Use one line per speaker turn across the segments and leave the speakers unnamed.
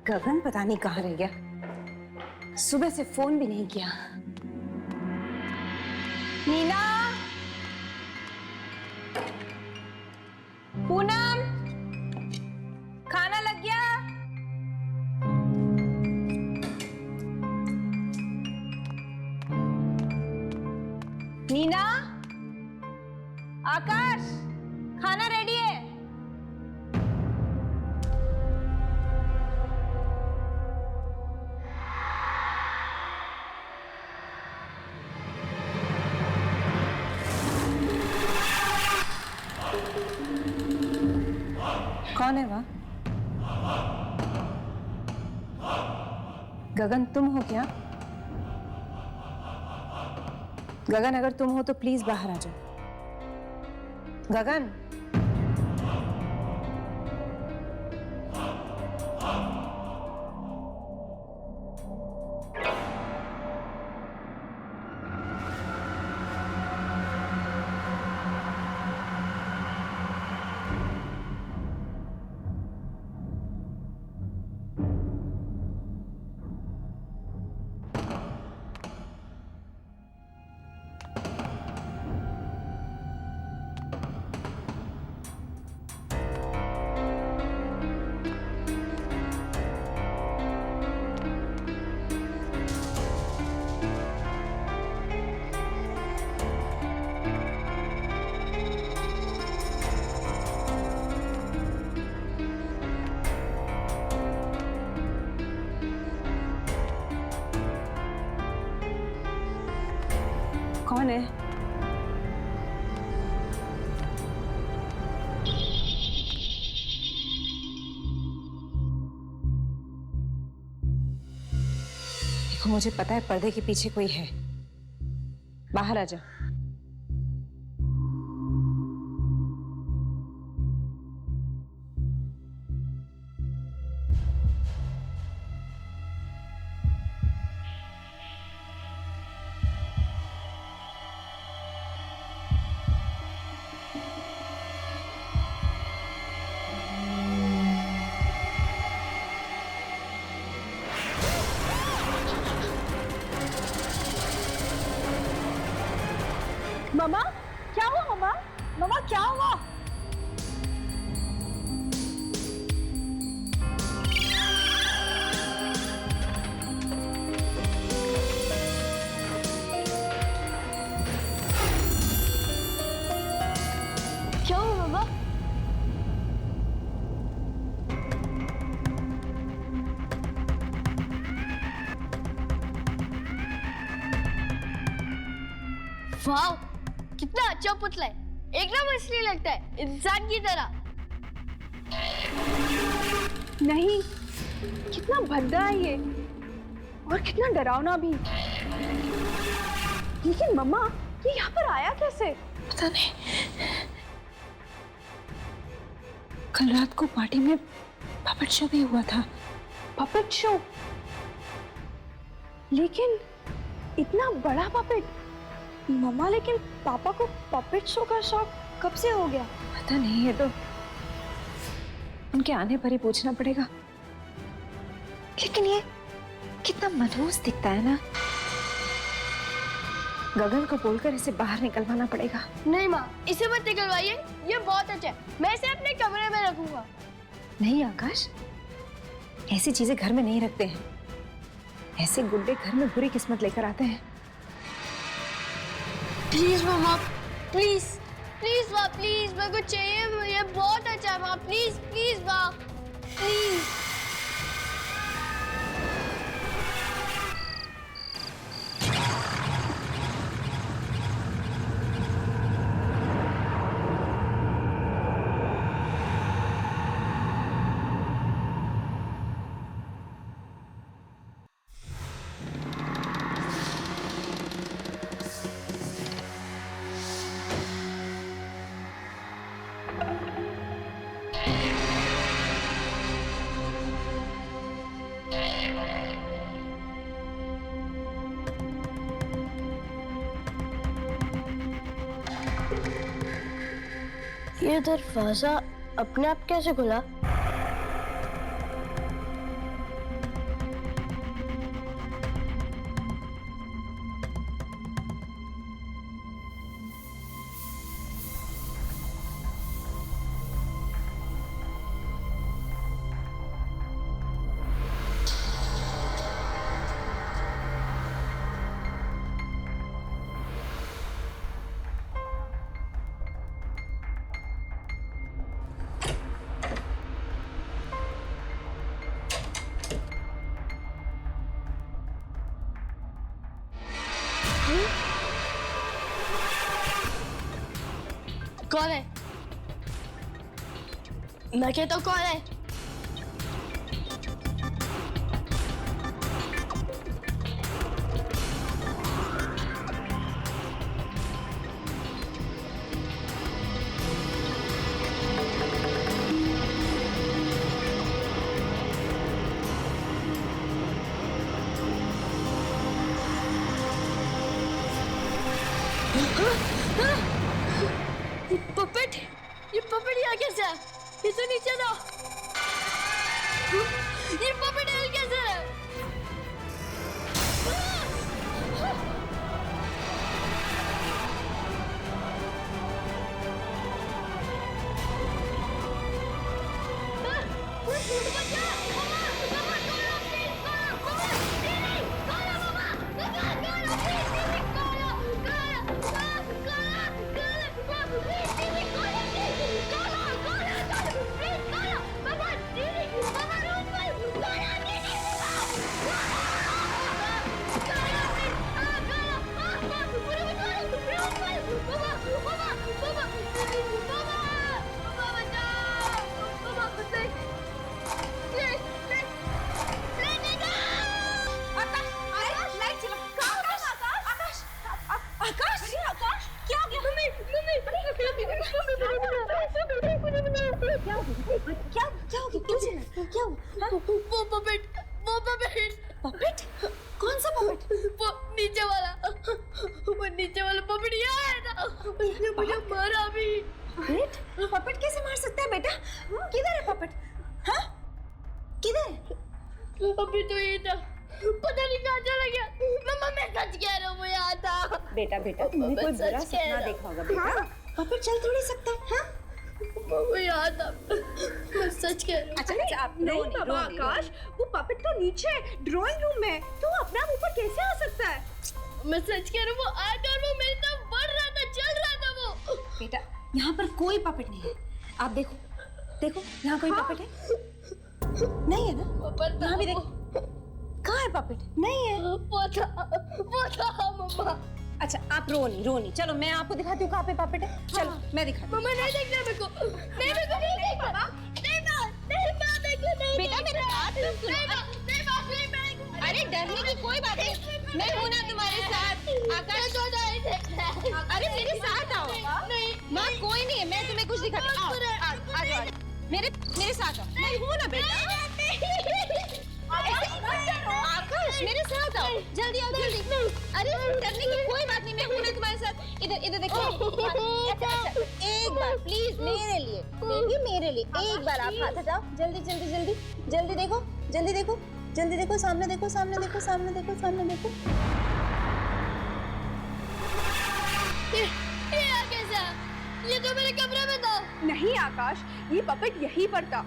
गगन पता नहीं कहाँ रह गया, सुबह से फोन भी नहीं किया। नीना, पूनम, खाना लग गया? नीना, आकाश, खाना रेडी है? कौन है वह? गगन, तुम हो क्या? गगन, अगर तुम हो तो प्लीज बाहर आ जाओ। गगन, कौन है? देखो, मुझे पता है पर्दे के पीछे कोई है। बाहर आ जाओ।
मम्मा, क्या हुआ? मम्मा, मम्मा क्या हुआ? क्या हुआ मम्मा? वाह, कितना अच्छा पुतला है, एकदम असली लगता है, इंसान की तरह। नहीं, कितना भद्दा है ये, और कितना डरावना भी। लेकिन मम्मा, ये यहाँ पर आया कैसे?
पता नहीं, कल रात को पार्टी में पपेट शो भी हुआ था।
Puppet show? लेकिन इतना बड़ा पपेट? मम्मा, लेकिन पापा को पपेट शो का शौक कब से हो गया?
पता नहीं, ये तो उनके आने पर ही पूछना पड़ेगा। लेकिन ये कितना मनहूस दिखता है ना। गगन को बोलकर इसे बाहर निकलवाना पड़ेगा।
नहीं माँ, इसे मत निकलवाइए, ये बहुत अच्छा है, मैं इसे अपने कमरे में रखूंगा।
नहीं आकाश, ऐसी चीजें घर में नहीं रखते हैं। ऐसे गुड्डे घर में बुरी किस्मत लेकर आते हैं।
प्लीज मामा, प्लीज प्लीज माँ, प्लीज मेरे को चाहिए, ये बहुत अच्छा है माँ, प्लीज प्लीज माँ, प्लीज। ये दरवाजा अपने आप कैसे खुला? कौन है? मैं कहता हूँ कौन है? ये पपेट यहाँ कैसे है? ये तो नीचे था। ये पपेट यहाँ कैसे है? वो पपेट
कौन सा पपेट?
वो नीचे वाला पपेट यहाँ है ना, उसने मुझे मारा भी।
पपेट कैसे मार सकता है बेटा? किधर है पपेट? हाँ, किधर है?
अभी तो ये था, पता नहीं कहाँ चला गया। मम्मा मैं सच कह रहा हूँ, वो यहाँ था।
बेटा तुमने कोई बुरा सपना देखा होगा बेटा। पपेट चल थोड़ी सकता है। हाँ?
वो यहाँ था, मैं सच कह रहा हूँ।
अच्छा आप
नहीं बाबा आकाश, वो पपेट तो नीचे है, ड्राइंग रूम में। तो अपना ऊपर कैसे आ सकता है?
मैं सच कह रहा हूँ, वो आया था और वो मेरी तरफ बढ़ रहा था, चल रहा था वो।
बेटा यहाँ पर कोई पपेट नहीं है। आप देखो यहाँ कोई पपेट है? नहीं है ना? यहाँ भी देखो, कहाँ है पपेट? नहीं है।
वो था मम्मा।
अच्छा आप रो नहीं, चलो मैं आपको दिखाती हूँ कहाँ पे पपेट है। चलो मैं दिखाती हूँ।
मम्मा नहीं देखना मेरे को, नहीं देखना।
बेटा मेरे बात तो सुनो। अरे डरने की कोई बात नहीं, मैं हूँ ना तुम्हारे साथ। आकाश अरे मेरे साथ आओ। माँ कोई नहीं है, मैं तुम्हें कुछ दिखाती हूँ। आ जाओ मेरे साथ आओ। मैं हूँ ना बेटा। आकाश मेरे साथ आओ, जल्दी आओ जल्दी। अरे डरने की कोई बात नहीं, मैं हूँ ना तुम्हारे साथ। इधर देखो। अच्छा एक बार प्लीज मेरे लिए, बेबी मेरे लिए एक बार आप हाथ हटाओ। जल्दी देखो, सामने देखो।
ये कैसा? ये तो मेरे कमरे में था।
नहीं आकाश, ये पपेट यहीं पर था।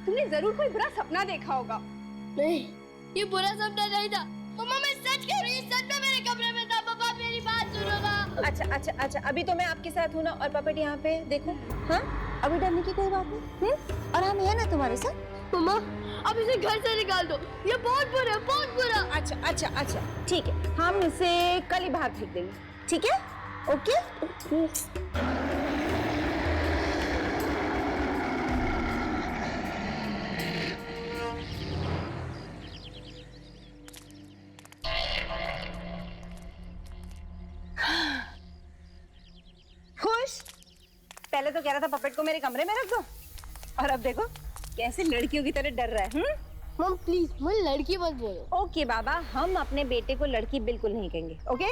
तुमने जरूर कोई बुरा सपना देखा होगा।
नहीं, ये बुरा सपना नहीं था। मम्मा मैं सच कह रही हूँ, सच में मेरे कमरे में था। पापा मेरी बात सुनो ना।
अच्छा अभी तो मैं आपके साथ हूँ ना, और पपेट यहाँ पे देखो। हाँ अभी डरने की कोई बात नहीं। और हम है ना तुम्हारे साथ।
मम्मा अब इसे घर से निकाल दो, ये बहुत बुरा।
अच्छा ठीक है, हम इसे कल ही बाहर फेंक देंगे। ठीक है, ओके। खुश? पहले तो कह रहा था पपेट को मेरे कमरे में रख दो, और अब देखो कैसे लड़कियों की तरह डर रहा है।
मम प्लीज मुझे लड़की मत बोलो।
ओके बाबा, हम अपने बेटे को लड़की बिल्कुल नहीं कहेंगे। ओके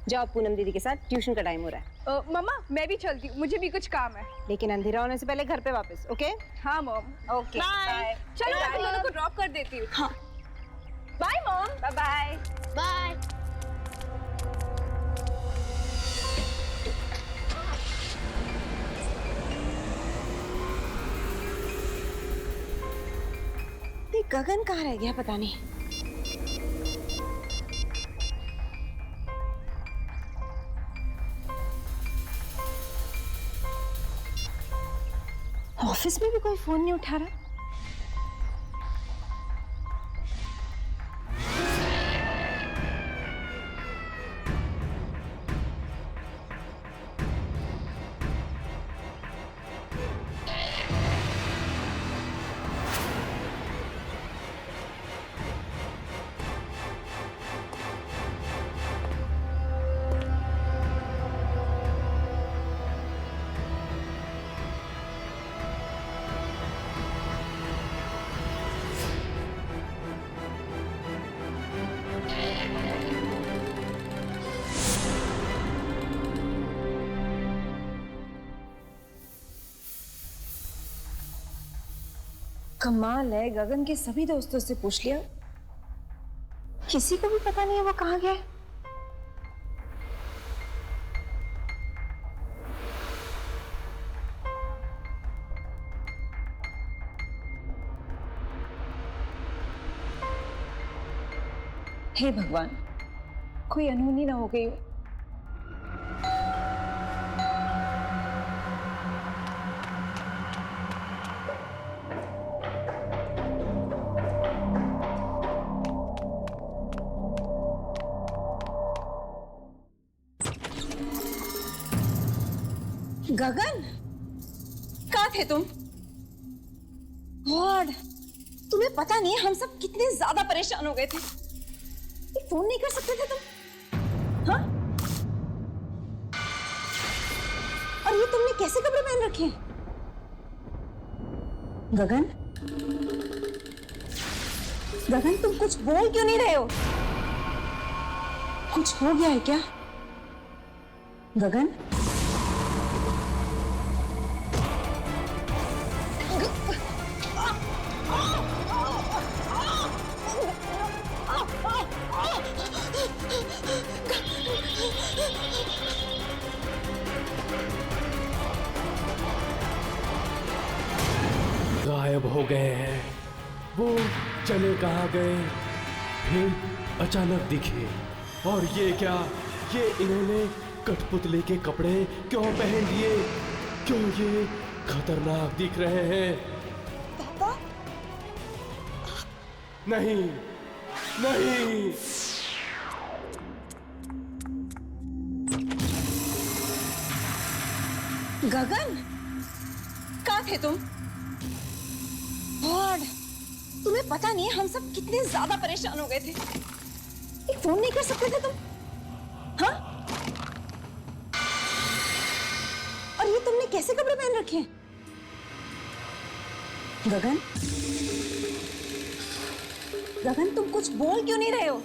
जाओ, पूनम दीदी के साथ ट्यूशन का टाइम हो रहा है।
मम्मा मैं भी चलती हूँ, मुझे भी कुछ काम है।
लेकिन अंधेरा होने से पहले घर पे वापस। ओके
हाँ मॉम।
Okay
bye. चलो मैं तुम दोनों को ड्रॉप कर देती हूँ।
हाँ
बाय मॉम।
बाय।
बाय।
गगन कहाँ रह गया पता नहीं। ऑफिस में भी कोई फोन नहीं उठा रहा। कमाल है, गगन के सभी दोस्तों से पूछ लिया, किसी को भी पता नहीं है वो कहाँ गया है। हे भगवान, कोई अनहोनी ना हो गई हो। गगन, कहाँ थे तुम? गॉड, तुम्हें पता नहीं हम सब कितने ज्यादा परेशान हो गए थे। फोन नहीं कर सकते थे तुम? हाँ? और ये तुमने कैसे कपड़े पहन रखे हैं? गगन, गगन तुम कुछ बोल क्यों नहीं रहे हो? कुछ हो गया है क्या? गगन,
गायब हो गए हैं। वो चले कहाँ गए? फिर अचानक दिखे। और ये क्या, ये इन्होंने कठपुतली के कपड़े क्यों पहन लिए? क्यों ये खतरनाक दिख रहे हैं?
पापा?
नहीं, नहीं।
गगन, कहाँ थे तुम? गॉड, तुम्हें पता नहीं हम सब कितने ज्यादा परेशान हो गए थे। एक फोन नहीं कर सकते थे तुम? हाँ? और ये तुमने कैसे कपड़े पहन रखे हैं? गगन, गगन तुम कुछ बोल क्यों नहीं रहे हो?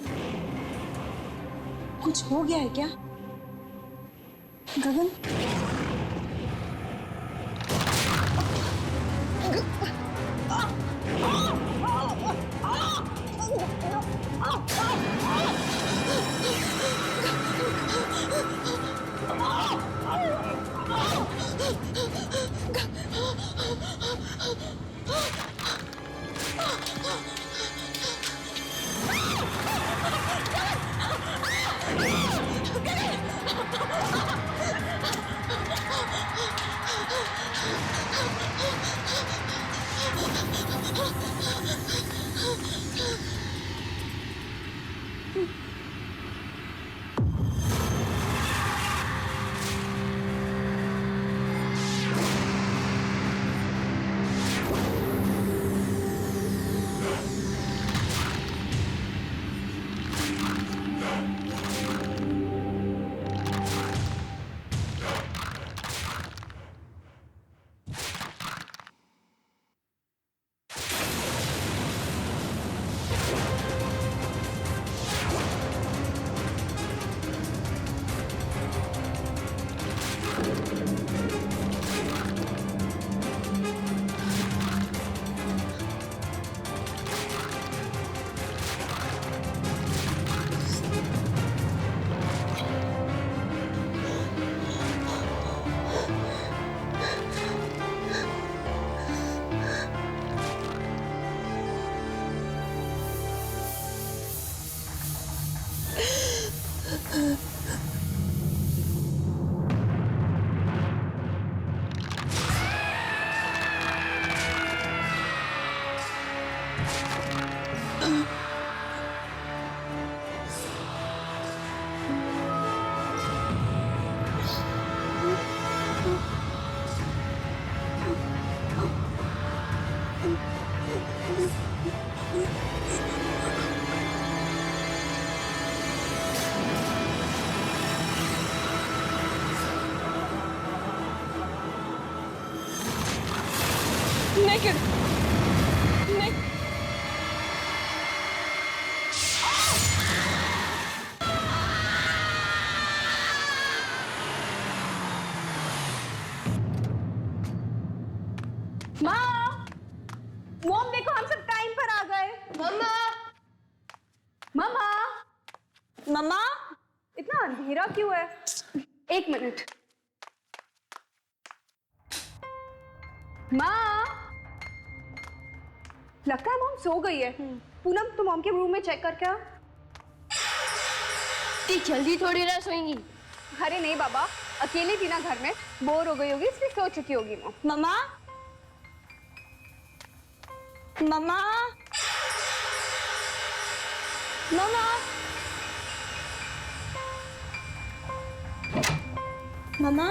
कुछ हो गया है क्या? गगन, naked.
माँ, मॉम
मम्मा
इतना अंधेरा क्यों है? एक मिनट। माँ, लगता है मॉम सो गई है। पूनम, तुम मॉम के रूम में चेक करके आओ।
इतनी जल्दी थोड़ी ना सोएंगी।
अरे नहीं बाबा, अकेली थी ना घर में, बोर हो गई होगी इसलिए सो चुकी होगी मॉम।
मम्मा मम्मा मम्मा मम्मा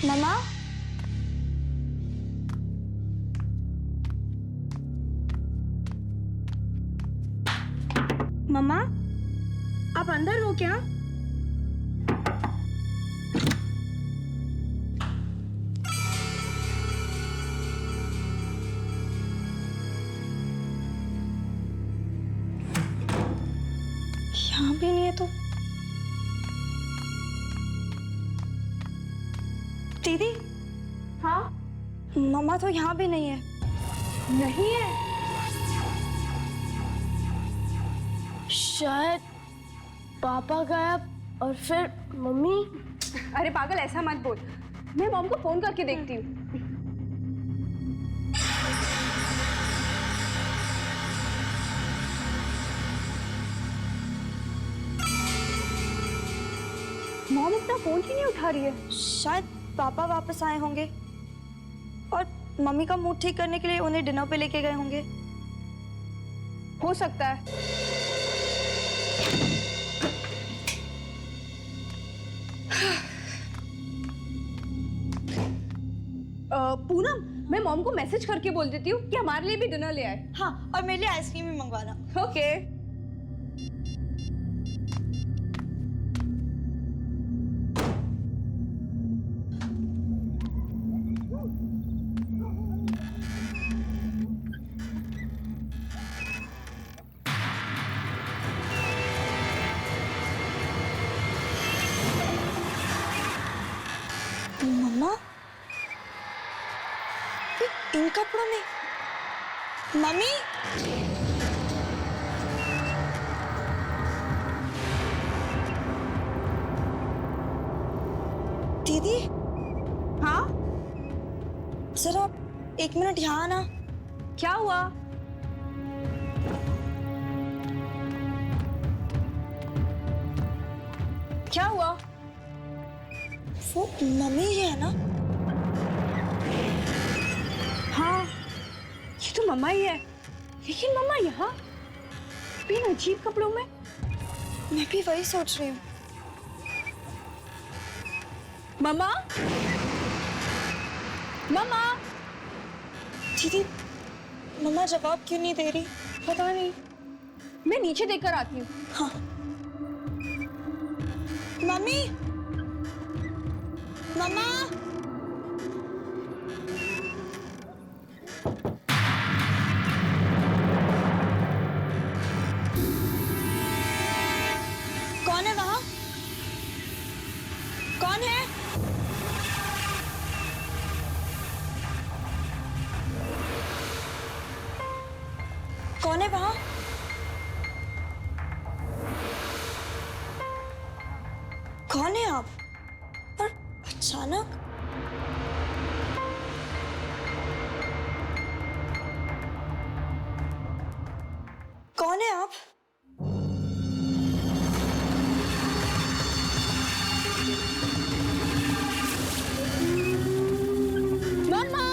मम्मा मम्मा आप अंदर हो क्या? यहाँ भी नहीं है तो दीदी। हाँ मम्मा तो यहाँ भी नहीं है। नहीं है? शायद पापा गायब और फिर मम्मी।
अरे पागल, ऐसा मत बोल। मैं मॉम को फोन करके देखती हूँ। मॉम अपना फोन क्यों नहीं उठा रही है?
शायद पापा वापस आए होंगे और मम्मी का मूड ठीक करने के लिए उन्हें डिनर पे लेके गए होंगे।
हो सकता है। पूनम, मैं मॉम को मैसेज करके बोल देती हूँ कि हमारे लिए भी डिनर ले आए।
हाँ, और मेरे लिए आइसक्रीम भी मंगवाना।
ओके।
मम्मा इन कपड़ों में? मम्मी दीदी।
हाँ,
जरा एक मिनट यहाँ आना।
क्या हुआ? क्या हुआ?
वो मम्मी ही है ना?
हाँ, ये तो मम्मा ही है। लेकिन मम्मा यहाँ बिन अजीब कपड़ों में।
मैं भी वही सोच रही हूँ।
मम्मा, मम्मा।
दीदी मम्मा जवाब क्यों नहीं दे रही?
पता नहीं, मैं नीचे देखकर आती हूँ।
हाँ मम्मी, मम्मा। कौन है वहां? कौन है? कौन है वहां? कौन है आप? और अचानक कौन है आप?
मम्मा।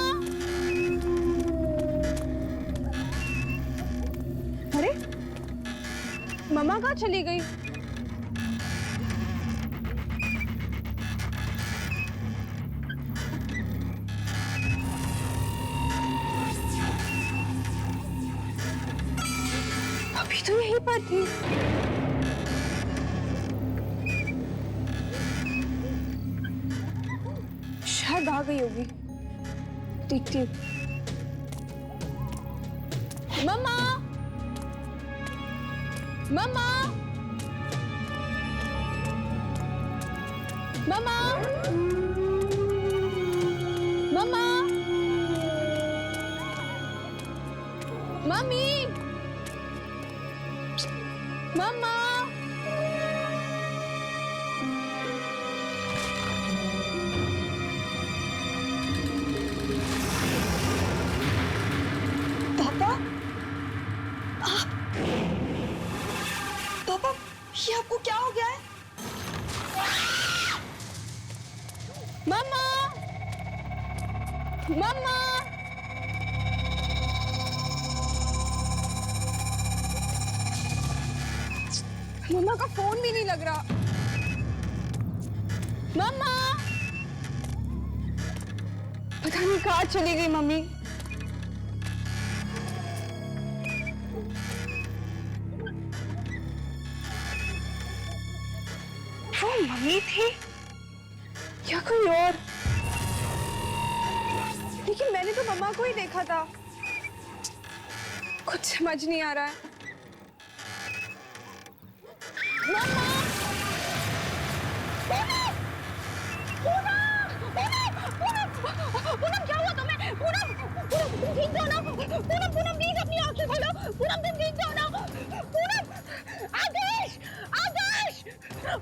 अरे, मम्मा कहाँ चली गई? अभी तो यहीं पर थी। शायद आ गई होगी, देखती हूँ। मम्मा, मम्मा, मम्मा, मम्मी, मम्मा।
पापा, पापा, ये आपको क्या हो गया है?
मम्मा, मम्मा। मम्मा का फोन भी नहीं लग रहा। मम्मा, पता नहीं कहाँ चली गई मम्मी। वो मम्मी थी या कोई और? लेकिन मैंने तो मम्मा को ही देखा था। कुछ समझ नहीं आ रहा है। मम्मा! पूनम, क्या हुआ तुम्हें? पूनम, तुम ठीक हो ना? पूनम, प्लीज अपनी आंखें खोलो। पूनम, तुम ठीक हो ना? पूनम, आदेश,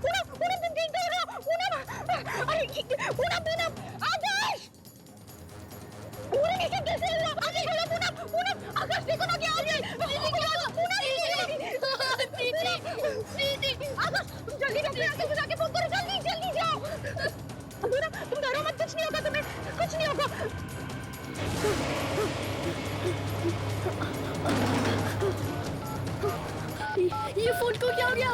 पूनम, तुम ठीक हो ना? पूनम, आदेश, पूनम, ये कैसे हुआ? आगे खोलो पूनम, आकाश देखो ना क्या हो गया? आकाश, तुम जल्दी डॉक्टर को जाके फोन करो, जल्दी जाओ। पूनम, तुम डरो मत, कुछ नहीं होगा तुम्हें, कुछ नहीं होगा। ये फोन को क्या हो गया?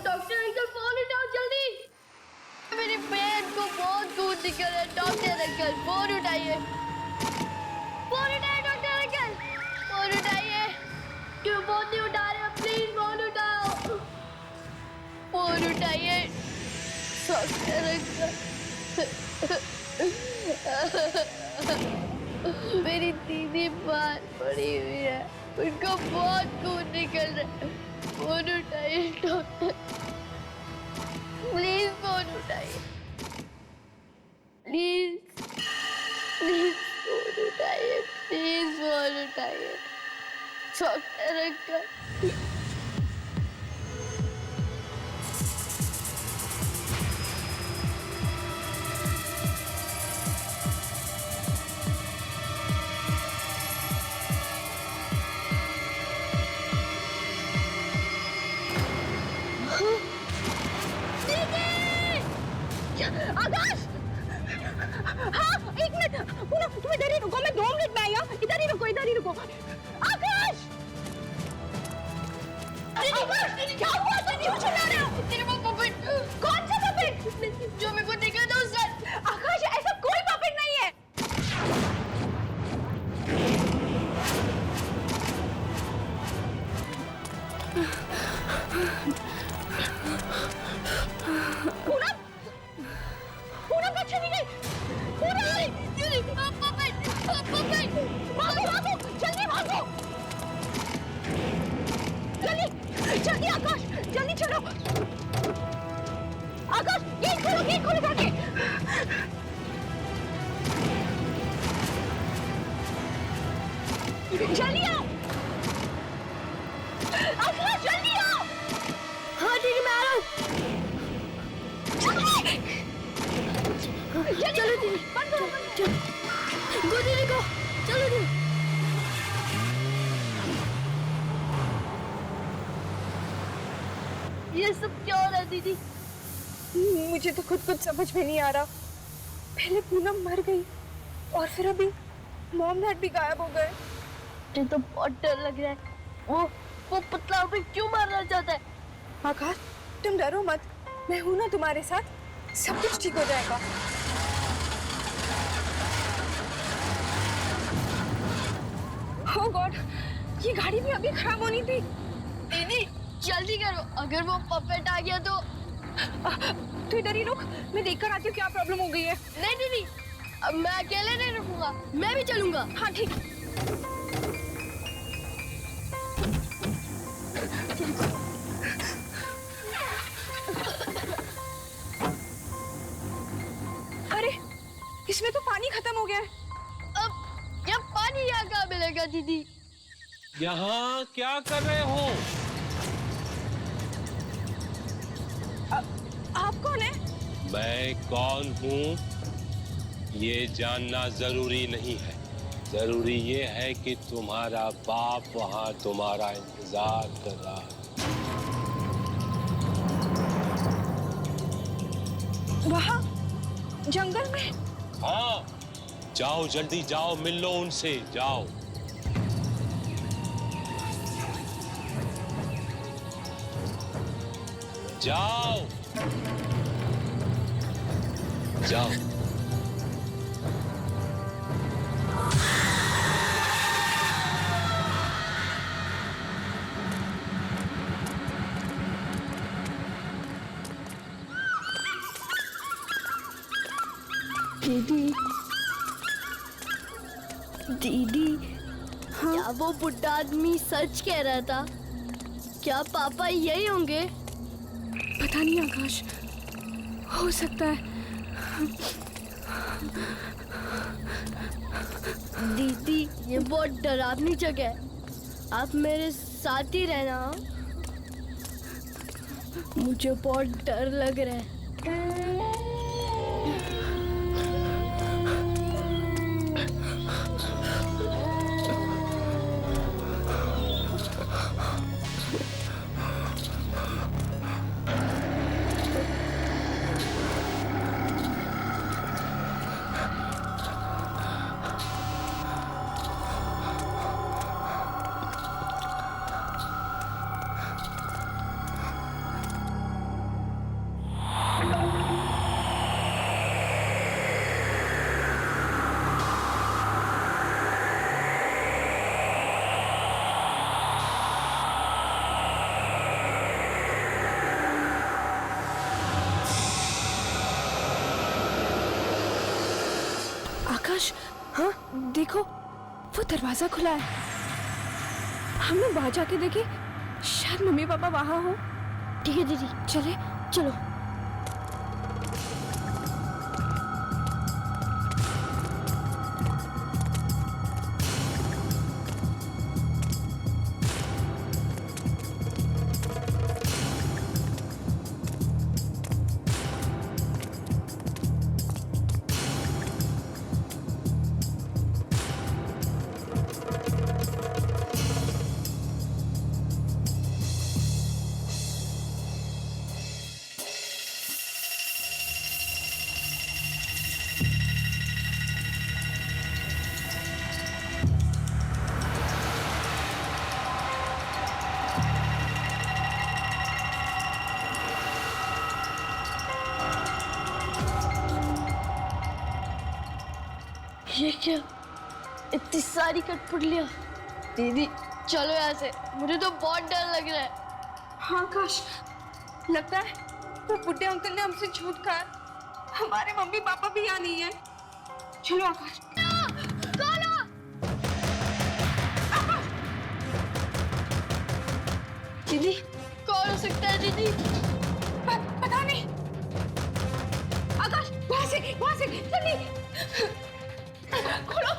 डॉक्टर अंकल फोन उठाओ जल्दी। मेरी पेट को बहुत खून निकल रहा है। डॉक्टर अंकल फोन उठाइए, डॉक्टर अंकल फोन उठाइए। क्यों फोन नहीं उठा रहे हो? प्लीज फोन उठाओ, फोन उठाइए डॉक्टर अंकल। मेरी दीदी बाहर पड़ी हुई है, उनको बहुत खून निकल रहा है। फोन उठाइए डॉक्टर, प्लीज फोन उठाइए, प्लीज फोन उठाइए, प्लीज फोन उठाइए डॉक्टर अंकल।
आकाश! हाँ, एक मिनट। पूनम, तुम इधर ही रुको, मैं 2 मिनट में आई हूँ। इधर ही रुको। आकाश! आकाश, क्या हुआ? तुम क्यों चिल्ला रहे हो?
तेरे वो पपेट।
कौन सा पपेट?
जो मेरे को दिखा था उस रात।
आकाश, ऐसा कोई पपेट नहीं है। पूनम कहाँ चली गई? भागो, जल्दी भागो। जल्दी आकाश, जल्दी चलो। आकाश, गेट खोलो जाके। जल्दी आओ। आकाश, जल्दी आओ।
हाँ ठीक है, मैं आ रहा हूँ। चलो दीदी,
बंद करो।
गो दीदी को, चलो दीदी। ये सब क्या हो रहा है दीदी?
मुझे तो खुद कुछ समझ में नहीं आ रहा। पहले पूनम मर गई और फिर अभी मॉम डैड भी गायब हो गए।
मुझे तो बहुत डर लग रहा है। वो पतला हमें क्यों मारना चाहता है?
आकाश, तुम डरो मत, मैं हूं ना तुम्हारे साथ, सब कुछ ठीक हो जाएगा। ओह गॉड, ये गाड़ी भी अभी खराब होनी थी।
दीदी जल्दी करो, अगर वो पपेट आ गया तो।
तू इधर ही रुक, मैं देखकर आती हूँ क्या प्रॉब्लम हो गई है।
नहीं दीदी, अब मैं अकेले नहीं रुकूंगा, मैं भी चलूंगा।
हाँ ठीक है। खत्म हो गया है।
अब ये पानी यहाँ कहाँ मिलेगा दीदी?
यहाँ क्या कर रहे हो?
आप कौन है?
मैं कौन हूँ ये जानना जरूरी नहीं है। जरूरी ये है कि तुम्हारा बाप वहाँ तुम्हारा इंतजार कर रहा है।
वहाँ जंगल में?
हाँ, जाओ जल्दी जाओ, मिल लो उनसे, जाओ। जाओ जाओ।
दीदी, दीदी, क्या वो बुड्ढा आदमी सच कह रहा था? क्या पापा यही होंगे?
पता नहीं आकाश, हो सकता है।
दीदी, ये बहुत डरावनी जगह है। आप मेरे साथ ही रहना। मुझे बहुत डर लग रहा है।
आकाश, हाँ देखो, वो दरवाजा खुला है। हम लोग बाहर जाके देखें, शायद मम्मी पापा वहाँ हो।
ठीक है दीदी,
चले
चलो। ये क्या, इतनी सारी कठपुतलियां? दीदी चलो यहाँ से, मुझे तो बहुत डर लग रहा है।
हाँ आकाश, लगता है वो बुड्ढे अंकल ने हमसे झूठ कहा। हमारे मम्मी पापा भी यहाँ नहीं है। चलो आकाश।
दीदी, कौन हो सकता है दीदी?
पता नहीं। आकाश, वहाँ से जल्दी खोलो।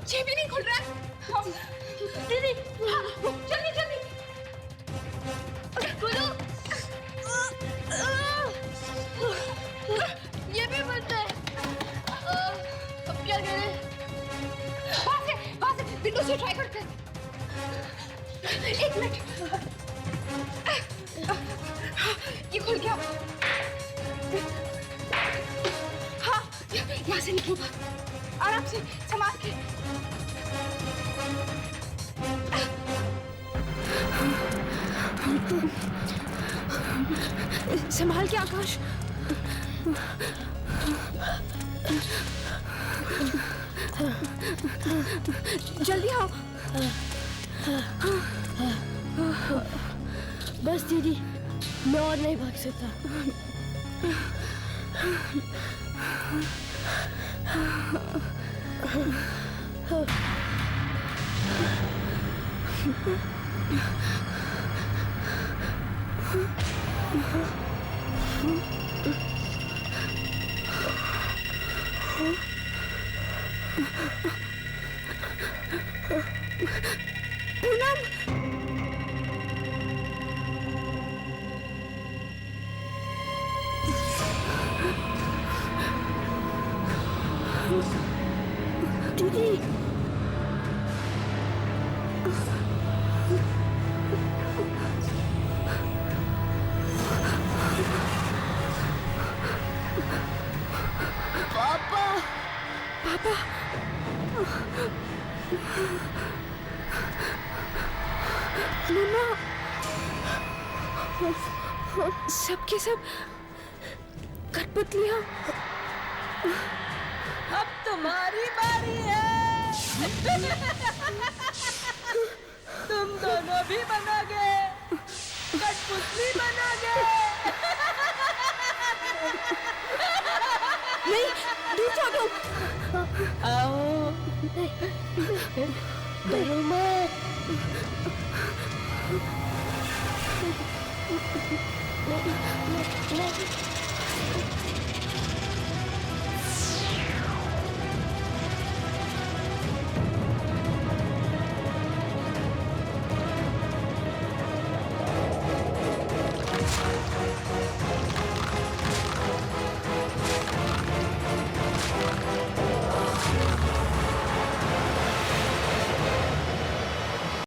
ये भी नहीं खुल रहा है।
दीदी,
जल्दी
खोलो। ये भी बंद है। अब क्या करें?
वहाँ से विंडो से ट्राई करते हैं। एक मिनट। ये खुल गया। हाँ, यहाँ से निकलो। आराम से, संभाल के। संभाल के आकाश। जल्दी आओ।
बस दीदी, मैं और नहीं भाग सकता।
दीदी सबके सब कठपुतलियाँ
अब तुम्हारी बारी है। तुम दोनों भी बनोगे, कठपुतली बनोगे।
नहीं दूर भागो
आओ, डरो मत।